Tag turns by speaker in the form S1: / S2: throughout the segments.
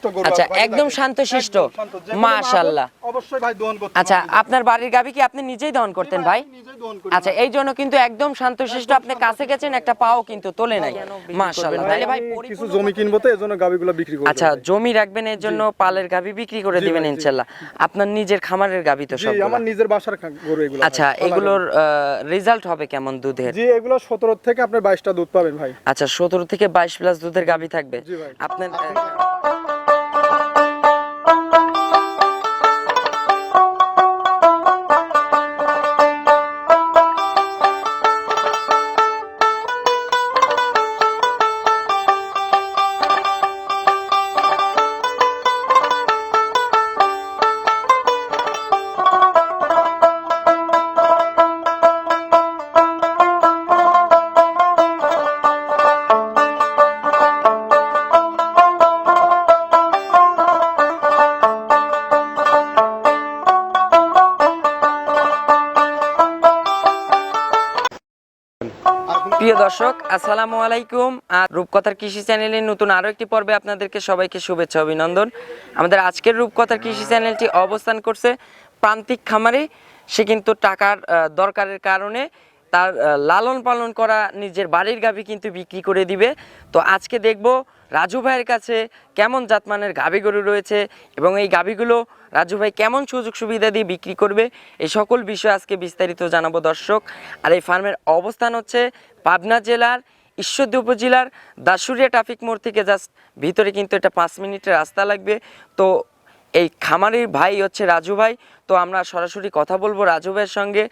S1: শান্তশিষ্ট গরু।
S2: আচ্ছা, একদম শান্তশিষ্ট, মাশাআল্লাহ।
S1: অবশ্যই ভাই দহন করতে।
S2: আচ্ছা, আপনার বাড়ির গাভী কি আপনি নিজেই দহন করতেন ভাই?
S1: নিজেই দহন করি।
S2: আচ্ছা, এই জন্য কিন্তু একদম শান্তশিষ্ট, আপনি কাছে গেছেন একটা পাও কিন্তু তোলে নাই, মাশাআল্লাহ। তাহলে ভাই
S1: কিছু জমি কিনবো তো এজন্য গাভীগুলো বিক্রি করব।
S2: আচ্ছা, জমি রাখবেন এর জন্য পালের গাভী বিক্রি করে দিবেন ইনশাআল্লাহ। আপনার নিজের খামারের গাভী তো সব?
S1: জি, আমার নিজের বাসার গরু এগুলো।
S2: আচ্ছা, এগুলোর রেজাল্ট হবে কেমন দুধের?
S1: জি, এগুলো 17 থেকে আপনি 22টা দুধ পাবেন ভাই।
S2: আচ্ছা, 17 থেকে 22 প্লাস দুধের গাভী থাকবে।
S1: জি ভাই।
S2: আপনার প্রিয় দর্শক, আসসালামু আলাইকুম। আর রূপকথার কৃষি চ্যানেলের নতুন আরো একটি পর্বে আপনাদেরকে সবাইকে শুভেচ্ছা অভিনন্দন। আমাদের আজকের রূপকথার কৃষি চ্যানেলটি অবস্থান করছে প্রান্তিক খামারে। সে কিন্তু টাকার দরকারের কারণে তার লালন পালন করা নিজের বাড়ির গাভী কিন্তু বিক্রি করে দিবে। তো আজকে দেখব রাজু ভাইয়ের কাছে কেমন জাতমানের গাভী গরু রয়েছে এবং এই গাভীগুলো রাজু ভাই কেমন সুযোগ সুবিধা দিয়ে বিক্রি করবে, এই সকল বিষয় আজকে বিস্তারিত জানাবো দর্শক। আর এই ফার্মের অবস্থান হচ্ছে পাবনা জেলার ঈশ্বরদী উপজেলার দাসুরিয়া ট্রাফিক মোড় থেকে জাস্ট ভিতরে, কিন্তু এটা 5 মিনিটের রাস্তা লাগবে। তো এই খামারের ভাই হচ্ছে রাজু ভাই। তো আমরা সরাসরি কথা বলবো রাজু ভাইয়ের সঙ্গে,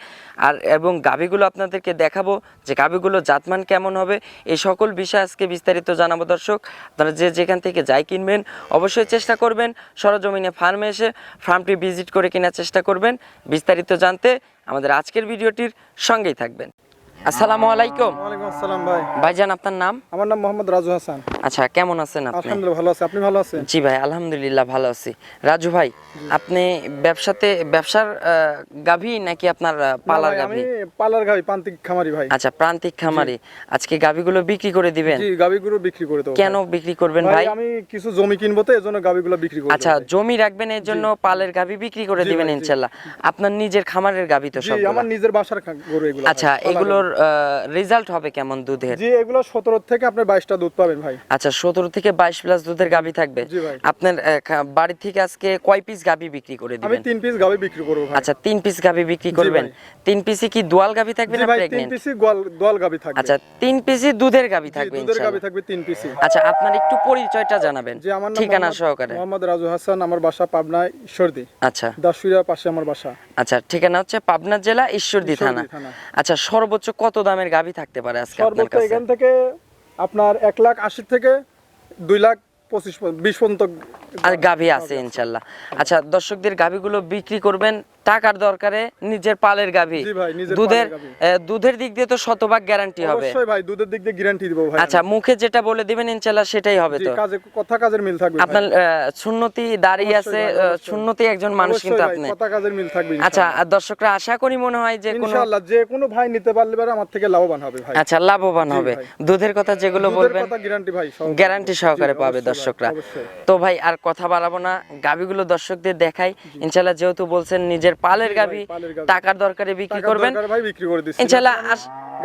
S2: আর এবং গাভীগুলো আপনাদেরকে দেখাবো যে গাভীগুলো জাতমান কেমন হবে, এই সকল বিষয় আজকে বিস্তারিত জানাবো দর্শক। আপনারা যে যেখান থেকে যাই কিনবেন অবশ্যই চেষ্টা করবেন সরজমিনে ফার্মে এসে ফার্মটি ভিজিট করে কেনার চেষ্টা করবেন। বিস্তারিত জানতে আমাদের আজকের ভিডিওটির সঙ্গেই থাকবেন। আসসালামু আলাইকুম।
S1: ওয়ালাইকুম আসসালাম ভাই।
S2: ভাইজান, আপনার নাম?
S1: আমার নাম মোহাম্মদ রাজু হাসান।
S2: আচ্ছা, কেমন আছেন আপনি?
S1: আলহামদুলিল্লাহ ভালো আছি, আপনি ভালো আছেন?
S2: জি ভাই, আলহামদুলিল্লাহ ভালো আছি। রাজু ভাই, আপনি ব্যবসার গাভী নাকি আপনার পালার গাভী?
S1: আমি পালার গাভী, প্রান্তিক খামারি ভাই।
S2: আচ্ছা, প্রান্তিক খামারি। আজকে গাভীগুলো বিক্রি করে দিবেন?
S1: জি, গাভীগুলো বিক্রি করে দেব।
S2: কেন বিক্রি করবেন ভাই?
S1: আমি কিছু জমি কিনবো তো এজন্য গাভীগুলো বিক্রি করব।
S2: আচ্ছা, জমি রাখবেন এর জন্য পালের গাভী বিক্রি করে দিবেন ইনশাআল্লাহ। আপনার নিজের খামারের গাভী তো সব?
S1: জি, আমার নিজের বাসার গরু এগুলো।
S2: আচ্ছা, এগুলোর রেজাল্ট হবে কেমন দুধের?
S1: জি, এগুলো 17 থেকে আপনি 22টা দুধ পাবেন ভাই।
S2: আচ্ছা, 17 থেকে 22 প্লাস দুধের গাভী থাকবে।
S1: জি ভাই।
S2: আপনার বাড়ি থেকে আজকে কয় পিস গাভী বিক্রি করে
S1: আমি
S2: দিবেন?
S1: 3 পিস গাভী বিক্রি করব ভাই।
S2: আচ্ছা, 3 পিস গাভী বিক্রি করবেন। 3 পিসে কি দোয়াল গাভী থাকবে না
S1: জি ভাই, 3
S2: প্রেগন্যান্ট?
S1: পিসই দোয়াল গাভী থাকবে।
S2: আচ্ছা, 3 পিসে দুধের গাভী
S1: জি,
S2: থাকবে
S1: দুধের গাভী
S2: ইনশাআল্লাহ।
S1: থাকবে 3 পিসই।
S2: আচ্ছা, আপনার একটু পরিচয়টা জানাবেন
S1: জি, আমার নাম
S2: ঠিকানা সহকারে।
S1: মোহাম্মদ রাজু হাসান, আমার বাসা পাবনা ঈশ্বরদী।
S2: আচ্ছা
S1: দাসুরিয়ার পাশে আমার বাসা।
S2: আচ্ছা, ঠিকানা হচ্ছে পাবনা জেলা ঈশ্বরদী থানা। আচ্ছা, সর্বোচ্চ কত দামের গাভী থাকতে পারে আজকে আপনার
S1: সর্বোচ্চ
S2: কাছে?
S1: এখান থেকে আপনার 1,80,000 থেকে 2,25,20 পর্যন্ত
S2: আর গাভী আছে ইনশাআল্লাহ। আচ্ছা, দর্শকদের গাভীগুলো বিক্রি করবেন টাকার দরকারে নিজের পালের গাভী।
S1: জি ভাই, নিজের
S2: দুধের
S1: পালের গাভী।
S2: দুধের দিক দিয়ে তো শতভাগ গ্যারান্টি হবে।
S1: অবশ্যই ভাই, দুধের দিক দিয়ে গ্যারান্টি দেব ভাই।
S2: আচ্ছা, মুখে যেটা বলে দিবেন ইনশাআল্লাহ সেটাই হবে
S1: জি,
S2: তো?
S1: কাজের মিল থাকবে ভাই।
S2: আপনার সুন্নতি দাঁড়িয়ে আছে, সুন্নতি একজন মানুষ কিন্তু আপনি।
S1: কথা কাজের মিল থাকবে
S2: আচ্ছা, আর দর্শকরা আশা করি মনে হয় যে কোনো
S1: ইনশাআল্লাহ যে কোনো ভাই নিতে পারলে পরে আমার থেকে লাভবান হবে ভাই।
S2: আচ্ছা, লাভবান
S1: জি
S2: হবে।
S1: ভাই।
S2: দুধের কথা যেগুলো
S1: দুধের
S2: বলবেন
S1: কথা গ্যারান্টি ভাই,
S2: গ্যারান্টি সহকারে
S1: জি,
S2: পাবে
S1: অবশ্যই ভাই,
S2: দর্শকরা।
S1: অবশ্যই।
S2: তো ভাই আর কথা বাড়াবো না, গাভীগুলো দর্শকদের দেখাই ইনশাআল্লাহ। যেহেতু বলছেন নিজের পালের
S1: জি ভাই,
S2: গাভী,
S1: পালের গাভী।
S2: টাকার দরকারে বিক্রি
S1: টাকার
S2: করবেন
S1: দরকার ভাই, বিক্রি করে দিচ্ছি
S2: ইনশাআল্লাহ।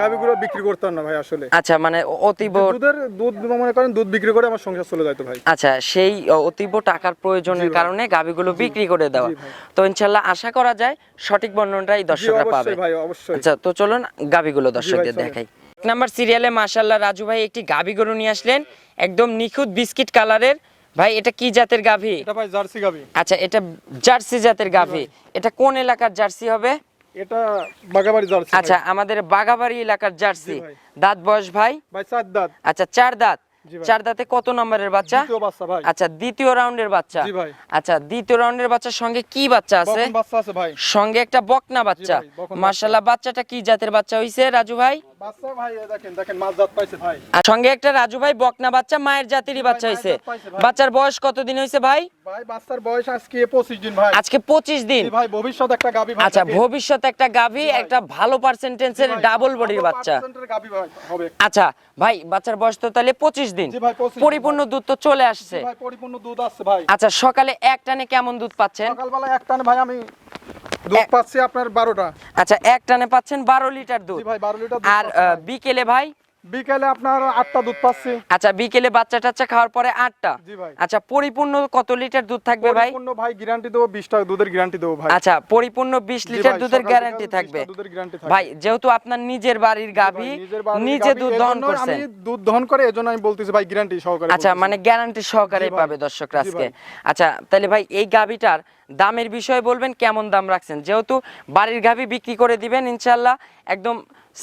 S1: গাভীগুলো বিক্রি করতাম না ভাই আসলে।
S2: আচ্ছা, মানে অতীব
S1: দুধ মনে করেন দুধ বিক্রি করে আমার সংসার চলে যায় তো ভাই।
S2: আচ্ছা, সেই অতীব টাকার প্রয়োজনের কারণে গাভীগুলো বিক্রি করে দেওয়া।
S1: জি ভাই।
S2: তো ইনশাআল্লাহ আশা করা যায় সঠিক বর্ণনাটাই
S1: জি,
S2: দর্শকরা পাবে।
S1: অবশ্যই ভাই, অবশ্যই।
S2: আচ্ছা, তো চলুন গাভীগুলো দর্শকদের
S1: চলেন।
S2: দেখাই। 1 নাম্বার সিরিয়ালে মাশাআল্লাহ রাজু ভাই একটি গাভী গরু নিয়ে আসলেন, একদম নিখুঁত বিস্কিট কালারের। ভাই, এটা কি জাতের গাভী?
S1: এটা ভাই জার্সি গাভী।
S2: আচ্ছা, এটা জার্সি জাতের গাভী। এটা কোন এলাকার জার্সি হবে?
S1: এটা বাগাবাড়ি জার্সি।
S2: আচ্ছা, আমাদের বাগাবাড়ি এলাকার জার্সি।
S1: জি ভাই।
S2: দাঁত বয়স ভাই?
S1: ভাই 4 দাঁত।
S2: আচ্ছা, 4 দাঁত।
S1: জি ভাই।
S2: 4 দাঁতে কত নম্বরের বাচ্চা?
S1: দ্বিতীয় বাচ্চা ভাই।
S2: আচ্ছা, দ্বিতীয় রাউন্ডের বাচ্চা।
S1: জি ভাই।
S2: আচ্ছা, দ্বিতীয় রাউন্ডের বাচ্চার সঙ্গে কি বাচ্চা আছে?
S1: বকন বাচ্চা আছে ভাই।
S2: সঙ্গে একটা বকনা বাচ্চা।
S1: জি ভাই, বকনা
S2: মাশাআল্লাহ, বাচ্চাটা কি জাতের বাচ্চা হইছে রাজু ভাই?
S1: বাচ্চা ভাই দেখেন দেখেন মাছ জাত পাইছে ভাই।
S2: আর সঙ্গে একটা রাজু ভাই বকনা বাচ্চা মায়ের জাতেরই বাচ্চা হয়েছে। বাচ্চার বয়স কতদিন হয়েছে ভাই?
S1: ভাই বাচ্চার বয়স আজকে 25 দিন ভাই।
S2: আজকে 25 দিন।
S1: জি ভাই ভবিষ্যৎ একটা গাবি ভাই।
S2: আচ্ছা ভবিষ্যৎ একটা গাভী, একটা ভালো পার্সেন্টেজের ডাবল বডির বাচ্চা।
S1: পার্সেন্টের গাবি ভাই হবে।
S2: আচ্ছা ভাই বাচ্চার বয়স তো তাহলে 25 দিন।
S1: জি ভাই 25
S2: পরিপূর্ণ দুধ তো চলে আসছে।
S1: ভাই পরিপূর্ণ দুধ আসছে ভাই।
S2: আচ্ছা সকালে এক টানে কেমন দুধ পাচ্ছেন?
S1: সকালবেলা এক টানে ভাই আমি দুধ পাচ্ছি আপনার 12টা।
S2: আচ্ছা এক টানে পাচ্ছেন 12 লিটার দুধ।
S1: জি ভাই 12 লিটার দুধ।
S2: আর বিকেলে ভাই?
S1: বিকেলে আপনার 8টা দুধ পাচ্ছি।
S2: আচ্ছা বিকেলে বাচ্চা টাচ্চা খাওয়ার পরে 8টা।
S1: জি ভাই।
S2: আচ্ছা পরিপূর্ণ কত লিটার দুধ থাকবে ভাই?
S1: পরিপূর্ণ ভাই গ্যারান্টি দেব 20টা দুধের গ্যারান্টি দেব ভাই।
S2: আচ্ছা পরিপূর্ণ 20
S1: জি
S2: লিটার
S1: ভাই,
S2: দুধের
S1: সকাল
S2: গ্যারান্টি
S1: বিকাল
S2: থাকবে
S1: 20টা দুধের গ্যারান্টি থাকবে।
S2: ভাই যেহেতু আপনার নিজের বাড়ির গাভী নিজে দুধ দহন করছেন।
S1: আমি দুধ দহন করে এজন্য আমি বলতেছি ভাই গ্যারান্টি সহকারে।
S2: আচ্ছা মানে গ্যারান্টি সহকারে
S1: জি ভাই।
S2: পাবে দর্শকরা
S1: জি
S2: আজকে।
S1: ভাই।
S2: আচ্ছা তাহলে ভাই এই গাভীটার দামের বিষয়ে বলবেন কেমন দাম রাখছেন? যেহেতু বাড়ির গাভী বিক্রি করে দিবেন ইনশাআল্লাহ একদম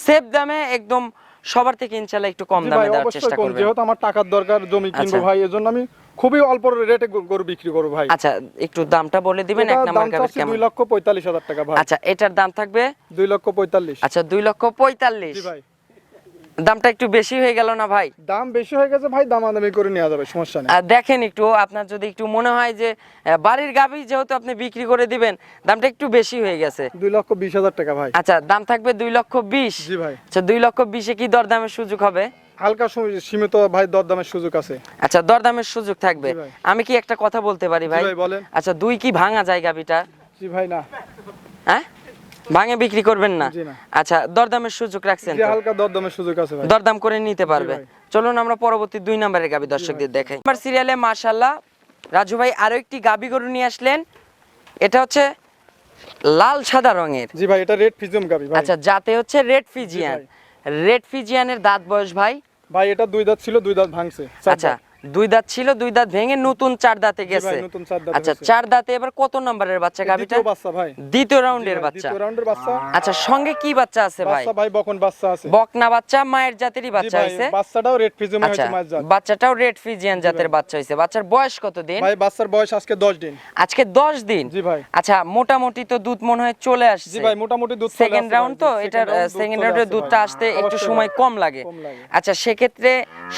S2: সেফ দামে, একদম সবার থেকে ইনশাআল্লাহ একটু কম
S1: জি
S2: দামে
S1: ভাই
S2: দেওয়ার
S1: অবশ্যই
S2: চেষ্টা
S1: কম,
S2: করবেন।
S1: যেহেতু আমার টাকার দরকার, জমি কিনবো
S2: আচ্ছা।
S1: ভাই, এজন্য আমি খুবই অল্প রেটে গরু বিক্রি করব ভাই।
S2: আচ্ছা একটু দামটা বলে দিবেন এক
S1: এটার
S2: নাম্বার
S1: দাম
S2: গাভীর
S1: চাচ্ছি
S2: কেমন?
S1: 2,45,000 টাকা ভাই।
S2: আচ্ছা এটার দাম থাকবে
S1: 2,45,000।
S2: আচ্ছা 2,45,000।
S1: জি ভাই।
S2: দামটা একটু বেশি হয়ে গেল না ভাই?
S1: দাম বেশি হয়ে গেছে ভাই, দামাদামি করে নেওয়া যাবে, সমস্যা নেই।
S2: আর দেখেন একটু আপনার যদি একটু মনে হয় যে বাড়ির গাভী যেহেতু আপনি বিক্রি করে দিবেন দামটা একটু বেশি হয়ে গেছে।
S1: 2,20,000 টাকা ভাই।
S2: আচ্ছা দাম থাকবে 2,20,000।
S1: জি ভাই।
S2: আচ্ছা 2,20,000 কি দরদামের সুযোগ হবে?
S1: হালকা সীমিত ভাই দরদামের সুযোগ আছে।
S2: আচ্ছা দরদামের সুযোগ থাকবে।
S1: জি ভাই।
S2: আমি কি একটা কথা বলতে পারি ভাই?
S1: জি ভাই বলেন।
S2: আচ্ছা দুই কি ভাঙা যায় গাভীটা?
S1: জি ভাই না।
S2: হ্যাঁ ভাঙে বিক্রি করবেন না?
S1: জি না।
S2: আচ্ছা দরদামের সুযোগ রাখছেন
S1: জি
S2: তো?
S1: হালকা দরদামের সুযোগ আছে ভাই।
S2: দরদাম করে নিতে পারবে।
S1: ভাই।
S2: চলুন আমরা পরবর্তী 2 নম্বরের গাভী দর্শকদের দেখাই। নাম্বার সিরিয়ালে মাশাআল্লাহ রাজু ভাই আরো একটি গাভী গরু নিয়ে আসলেন। এটা হচ্ছে লাল সাদা রঙের।
S1: জি ভাই এটা রেড ফিজিয়াম গাবি ভাই।
S2: আচ্ছা যাতে হচ্ছে রেড ফিজিয়ান। রেড ফিজিয়ানের দাঁত বয়স ভাই?
S1: ভাই এটা 2 দাঁত ছিল, 2 দাঁত ভাঙছে।
S2: আচ্ছা 2 দাঁত ছিল, 2 দাঁত ভেঙে নতুন 4 দাঁতে গেছে।
S1: নতুন 4 দাঁত।
S2: আচ্ছা 4 দাঁতে এবার কত নম্বরের বাচ্চা গাভীটা?
S1: দ্বিতীয় বাচ্চা ভাই।
S2: দ্বিতীয় রাউন্ডের বাচ্চা।
S1: দ্বিতীয় রাউন্ডের বাচ্চা।
S2: আচ্ছা সঙ্গে কি বাচ্চা আছে ভাই?
S1: বাচ্চা ভাই বকন বাচ্চা আছে।
S2: বকনা বাচ্চা মায়ের জাতেরই
S1: জি
S2: বাচ্চা
S1: ভাই
S2: হইছে।
S1: বাচ্চাটাও রেড ফিজিয়াম
S2: আচ্ছা
S1: হয়েছে মায়ের জাত।
S2: বাচ্চাটাও রেড ফিজিয়ান জাতের বাচ্চা হইছে। বাচ্চার বয়স কত দিন?
S1: ভাই বাচ্চার বয়স আজকে 10 দিন।
S2: আজকে 10 দিন।
S1: জি ভাই।
S2: আচ্ছা মোটামুটি তো দুধ মনে হয় চলে আসছে।
S1: জি ভাই মোটামুটি দুধ চলে
S2: সেকেন্ড
S1: আসছে
S2: রাউন্ড
S1: ভাই।
S2: তো
S1: জি,
S2: এটার
S1: second round দুধ
S2: সেকেন্ড
S1: চলে
S2: রাউন্ডে
S1: আসছে
S2: দুধটা
S1: ভাই।
S2: আসতে একটু
S1: অবশ্যই
S2: সময়
S1: ভাই।
S2: কম লাগে।
S1: কম লাগে।
S2: আচ্ছা সেক্ষেত্রে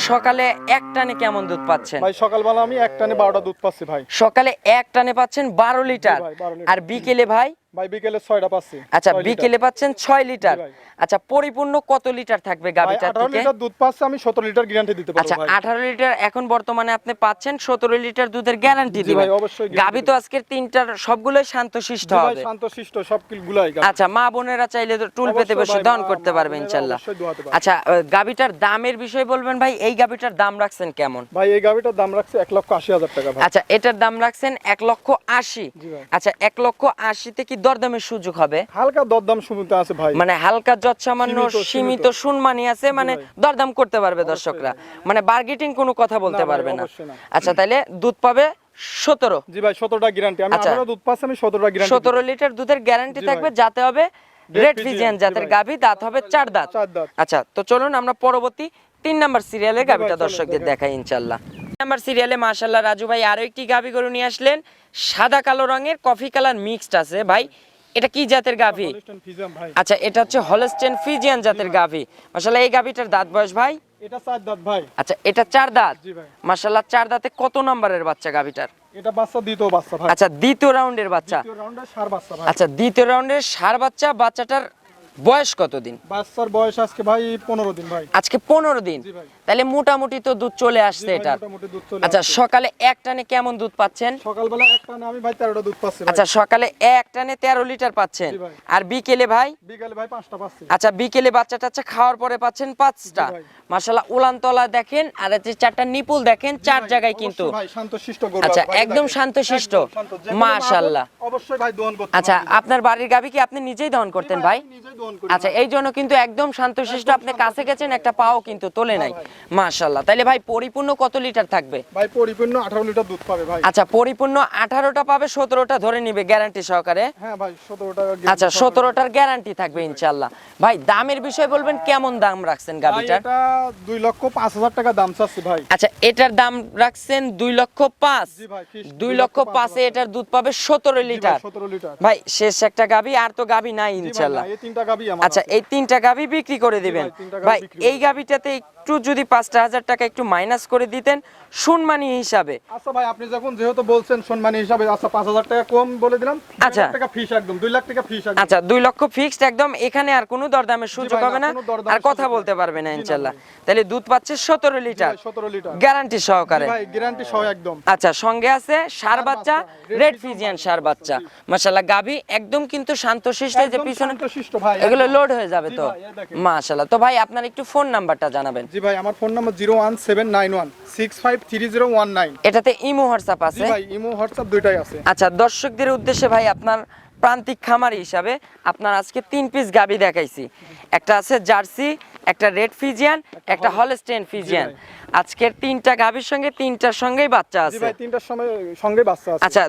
S2: সকালে এক টানে কেমন দুধ পাচ্ছেন?
S1: ভাই সকালবেলা আমি এক টানে 12টা দুধ পাচ্ছি ভাই।
S2: সকালে এক টানে পাচ্ছেন 12 লিটার।
S1: ভাই, 12 লিটার।
S2: আর বিকেলে ভাই?
S1: ভাই বিকেলে 6টা পাচ্ছি।
S2: আচ্ছা
S1: 6 লিটার।
S2: বিকেলে পাচ্ছেন 6 লিটার।
S1: জি ভাই।
S2: আচ্ছা পরিপূর্ণ কত লিটার থাকবে
S1: ভাই
S2: গাভীটার
S1: 18
S2: থেকে?
S1: লিটার দুধ পাচ্ছি, আমি 17 লিটার গ্যারান্টি দিতে পারবো
S2: আচ্ছা
S1: ভাই।
S2: 18 লিটার এখন বর্তমানে আপনি পাচ্ছেন, 17 লিটার দুধের গ্যারান্টি
S1: জি
S2: দিবেন।
S1: ভাই, অবশ্যই guarantee
S2: গাভী তো আজকের তিনটার সবগুলোই শান্তশিষ্ট
S1: জি ভাই
S2: হবে।
S1: শান্তশিষ্ট সবগুলাই গাভী।
S2: আচ্ছা মা বোনেরা চাইলে তো টুল পেতে
S1: অবশ্যই
S2: বসে
S1: ভাই,
S2: দহন
S1: মা-
S2: করতে
S1: মা
S2: পারবে
S1: বোনেরা
S2: ইনশাআল্লাহ।
S1: অবশ্যই দোয়াতে পারবে।
S2: আচ্ছা গাভীটার দামের বিষয় বলবেন ভাই, এই গাভীটার দাম রাখছেন কেমন?
S1: ভাই এই গাভীটার দাম রাখছে 1,80,000 টাকা ভাই।
S2: আচ্ছা এটার দাম রাখছেন 1,80,000।
S1: জি ভাই।
S2: আচ্ছা 1,80,000 তে কি দরদামের সুযোগ হবে?
S1: হালকা দরদাম সুবিধা আছে ভাই।
S2: মানে হালকা যৎ সামান্য
S1: সীমিত,
S2: সীমিত সুনমানি আছে, মানে
S1: ভাই।
S2: দরদাম করতে পারবে দর্শকরা, মানে বার্গেটিং কোনো কথা বলতে
S1: না ভাই,
S2: পারবে না।
S1: অবশ্যই না।
S2: আচ্ছা তাহলে দুধ পাবে 17।
S1: জি ভাই 17টা গ্যারান্টি, আমি
S2: আচ্ছা।
S1: 18 দুধ পাচ্ছি, আমি 17টা গ্যারান্টি
S2: 17 লিটার দুধের গ্যারান্টি
S1: জি
S2: থাকবে,
S1: ভাই।
S2: যাতে হবে
S1: Red
S2: রেড
S1: Fijian,
S2: ফিজিয়ান
S1: জি
S2: জাতের
S1: ভাই।
S2: গাভী, দাঁত হবে 4 দাঁত।
S1: 4 দাঁত।
S2: আচ্ছা তো চলুন আমরা পরবর্তী 3 নাম্বার সিরিয়ালের
S1: জি ভাই,
S2: গাভীটা
S1: চলেন
S2: দর্শকদের
S1: দেখাই।
S2: দেখাই ইনশাআল্লাহ। 3 নাম্বার সিরিয়ালে মাশাআল্লাহ রাজু ভাই আরো একটি গাভী গরু নিয়ে আসলেন, সাদা কালো রঙের, কফি কালার মিক্সড আছে ভাই। এটা কি জাতের গাভী?
S1: হলিস্টিয়ান ফিজিয়াম ভাই।
S2: আচ্ছা এটা হচ্ছে হলস্টেইন ফ্রিজিয়ান জাতের গাভী। মাশাআল্লাহ এই গাভীটার দাঁত বয়স ভাই?
S1: এটা 4 দাঁত ভাই।
S2: আচ্ছা এটা 4 দাঁত।
S1: জি ভাই।
S2: মাশাআল্লাহ 4 দাঁতে কত নম্বরের বাচ্চা গাভীটার?
S1: এটা বাচ্চা দ্বিতীয় বাচ্চা ভাই।
S2: আচ্ছা দ্বিতীয় রাউন্ডের বাচ্চা।
S1: দ্বিতীয় রাউন্ডে সার বাচ্চা ভাই।
S2: আচ্ছা দ্বিতীয় রাউন্ডের ষাঁড় বাচ্চা। বাচ্চাটার বয়স কত দিন?
S1: বাচ্চার বয়স আজকে ভাই 15 দিন ভাই।
S2: আজকে 15 দিন।
S1: জি ভাই।
S2: তাহলে মোটামুটি তো দুধ চলে
S1: জি
S2: আসছে
S1: ভাই,
S2: এটার।
S1: মোটামুটি দুধ চলে
S2: আচ্ছা
S1: আসছে।
S2: সকালে এক টানে কেমন দুধ পাচ্ছেন?
S1: সকালবেলা এক টানে আমি ভাই 13টা দুধ পাচ্ছি ভাই।
S2: আচ্ছা সকালে এক টানে 13 লিটার পাচ্ছেন।
S1: জি ভাই।
S2: আর বিকেলে ভাই?
S1: বিকালে ভাই 5টা পাচ্ছি।
S2: আচ্ছা বিকেলে বাচ্চা টাচ্চা খাওয়ার পরে পাচ্ছেন 5টা।
S1: জি ভাই।
S2: মাশাআল্লাহ উলানতলা দেখেন, আর এই যে 4টা নিপুল দেখেন, 4 জায়গায় কিন্তু।
S1: অবশ্যই ভাই শান্তশিষ্ট গরু।
S2: আচ্ছা
S1: ভাই,
S2: একদম
S1: দেখেন।
S2: শান্তশিষ্ট।
S1: একদম শান্ত। যে কোনো মা বোন
S2: মাশাআল্লাহ।
S1: অবশ্যই ভাই দহন করতে
S2: আচ্ছা
S1: পারবে।
S2: আপনার বাড়ির গাভী কি আপনি নিজেই দহন করতেন ভাই?
S1: আমি নিজেই দহন করি
S2: আচ্ছা
S1: ভাই।
S2: এই জন্য কিন্তু একদম শান্তশিষ্ট, আপনি কাছে গেছেন একটা পাও কিন্তু তোলে নাই। মাশাআল্লাহ। তাহলে ভাই পরিপূর্ণ কত লিটার থাকবে?
S1: ভাই পরিপূর্ণ 18 লিটার দুধ পাবে ভাই।
S2: আচ্ছা, পরিপূর্ণ 18টা পাবে, 17টা ধরে নিবে গ্যারান্টি সহকারে।
S1: হ্যাঁ ভাই 17টা।
S2: আচ্ছা, 17টার গ্যারান্টি থাকবে ইনশাআল্লাহ। ভাই দামের বিষয় বলবেন, কেমন দাম রাখছেন গাবিটার?
S1: এটা 2,05,000 টাকা দাম চাচ্ছি ভাই।
S2: আচ্ছা, এটার দাম রাখছেন 2,05,000।
S1: জি ভাই, ফিক্স
S2: 2,05,000 এটার দুধ পাবে 17 লিটার।
S1: 17 লিটার
S2: ভাই শেষ একটা গাবি, আর তো গাবি নাই ইনশাআল্লাহ।
S1: এই তিনটা গাবি আমার।
S2: আচ্ছা, এই 3টা গাবি বিক্রি করে দিবেন।
S1: তিনটা গাভী
S2: ভাই
S1: বিক্রি
S2: এই গাবিটাতে একটু যদি 5,000 টাকা একটু মাইনাস করে দিতেন সম্মানী হিসাবে।
S1: আচ্ছা ভাই, আপনি যখন যেহেতু বলছেন সম্মানী হিসাবে, আচ্ছা 5,000 টাকা কম বলে দিলাম। 2
S2: আচ্ছা।
S1: লাখ টাকা ফিস একদম, 2 লাখ টাকা ফিস একদম।
S2: আচ্ছা, 2 লক্ষ ফিক্সড একদম, এখানে আর কোনো দরদামের সুযোগ
S1: ভাই, না,
S2: হবে না,
S1: কোনো দরদামের
S2: আর কথা
S1: সুযোগ
S2: বলতে
S1: নেই।
S2: পারবে না
S1: জি না
S2: ইনশাআল্লাহ।
S1: ভাই।
S2: তাহলে দুধ পাচ্ছে 17 লিটার,
S1: 17 লিটার
S2: গ্যারান্টি সহকারে।
S1: ভাই, গ্যারান্টি সহ একদম।
S2: আচ্ছা, সঙ্গে আছে ষাঁড় বাচ্চা,
S1: বাচ্চা,
S2: রেড
S1: red
S2: ফিজিয়ান
S1: Fijian
S2: ষাঁড় বাচ্চা। মাশাআল্লাহ, গাবি একদম কিন্তু শান্তশিষ্ট, এই যে
S1: একদম
S2: পিছনে
S1: শান্তশিষ্ট ভাই,
S2: এগুলো
S1: একদম।
S2: লোড হয়ে যাবে
S1: জি
S2: তো।
S1: ভাই, এই দেখেন।
S2: মাশাআল্লাহ। তো ভাই আপনার একটু ফোন নাম্বারটা জানাবেন।
S1: জি ভাই, আমার ফোন নাম্বার 01791653019।
S2: এটাতে ইমো হোয়াটসঅ্যাপ
S1: জি
S2: আছে?
S1: ভাই, ইমো হোয়াটসঅ্যাপ দুইটাই আছে।
S2: আচ্ছা, দর্শকদের উদ্দেশ্যে ভাই, আপনার প্রান্তিক খামারি হিসাবে আপনার আজকে 3 পিস গাবি দেখাইছি। একটা আছে জার্সি, একটা রেড ফিজিয়ান, একটা হলস্টেইন ফিজিয়ান। আজকের 3টা গাবির সঙ্গে 3টার সঙ্গেই বাচ্চা
S1: জি
S2: আছে।
S1: ভাই, 3টার সময় সঙ্গে বাচ্চা আছে।
S2: আচ্ছা,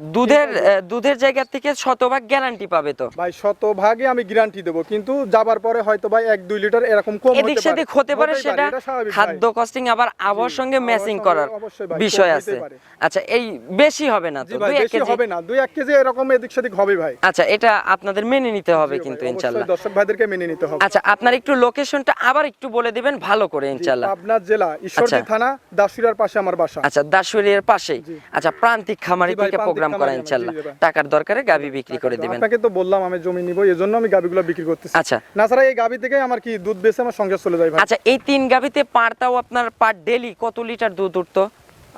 S2: দুধের জায়গা থেকে শতভাগ গ্যারান্টি পাবে তো?
S1: ভাই শতভাগে আমি গ্যারান্টি দেব, কিন্তু যাবার পরে হয়তো ভাই 1-2 লিটার এরকম কম হতে পারে।
S2: এদিক সেদিক হতে পারে,
S1: হতেই
S2: সেটা
S1: এটা স্বাভাবিক ভাই।
S2: খাদ্য কস্টিং আবার আবহাওয়ার সঙ্গে
S1: আবহাওয়ার
S2: ম্যাচিং
S1: সঙ্গে
S2: করার
S1: অবশ্যই ভাই,
S2: বিষয়
S1: কম
S2: আছে।
S1: হতেই পারে।
S2: আচ্ছা, এই বেশি হবে না তো?
S1: জি ভাই,
S2: 2-1
S1: বেশি
S2: কেজি
S1: হবে না, 2-1 কেজি এরকম এদিক সেদিক হবে ভাই।
S2: আচ্ছা, এটা আপনাদের মেনে নিতে হবে
S1: জি ভাই,
S2: কিন্তু
S1: অবশ্যই
S2: ইনশাআল্লাহ।
S1: দর্শক ভাইদেরকে মেনে নিতে হবে।
S2: আচ্ছা, আপনার একটু লোকেশনটা আবার একটু বলে দিবেন ভালো করে ইনশাআল্লাহ।
S1: পাবনা জেলা ঈশ্বরদী
S2: আচ্ছা।
S1: থানা দাসুরিয়ার পাশে আমার বাসা।
S2: আচ্ছা, দাসুরিয়ার পাশেই।
S1: জি।
S2: আচ্ছা, প্রান্তিক খামারি
S1: জি ভাই,
S2: থেকে
S1: প্রান্তিক
S2: প্রোগ্রাম করা
S1: খামারি আমার,
S2: ইনশাআল্লাহ।
S1: জি ভাই।
S2: টাকার দরকারে গাবি বিক্রি করে দিবেন।
S1: আপনাকে তো বললাম আমি জমি নিব, এজন্য আমি গাবিগুলো বিক্রি করতেছি।
S2: আচ্ছা।
S1: না ছাড়া এই গাবি থেকে আমার কি দুধ বেচে আমার সংসার চলে যায় ভাই।
S2: আচ্ছা, এই 3 গাবিতে পারতাও আপনার পার ডেলি কত লিটার দুধ উঠতো?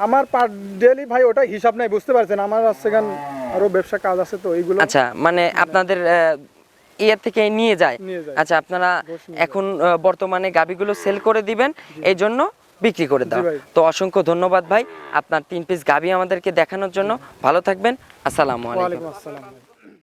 S1: আমার পার ডেলি ভাই ওটা হিসাব নাই, বুঝতে পারছেন, আমার সেখান আরো ব্যবসা কাজ আছে তো এইগুলো।
S2: আচ্ছা, মানে আপনাদের ইয়ে থেকে নিয়ে যায়।
S1: নিয়ে যায়।
S2: আচ্ছা, আপনারা এখন বর্তমানে গাবিগুলো সেল করে দিবেন, এই জন্য বিক্রি করে দাও।
S1: ভাই।
S2: তো অসংখ্য ধন্যবাদ ভাই আপনার 3 পিস গাবি আমাদেরকে দেখানোর জন্য। ভালো থাকবেন, আসসালামু আলাইকুম।
S1: ওয়ালাইকুম আসসালাম।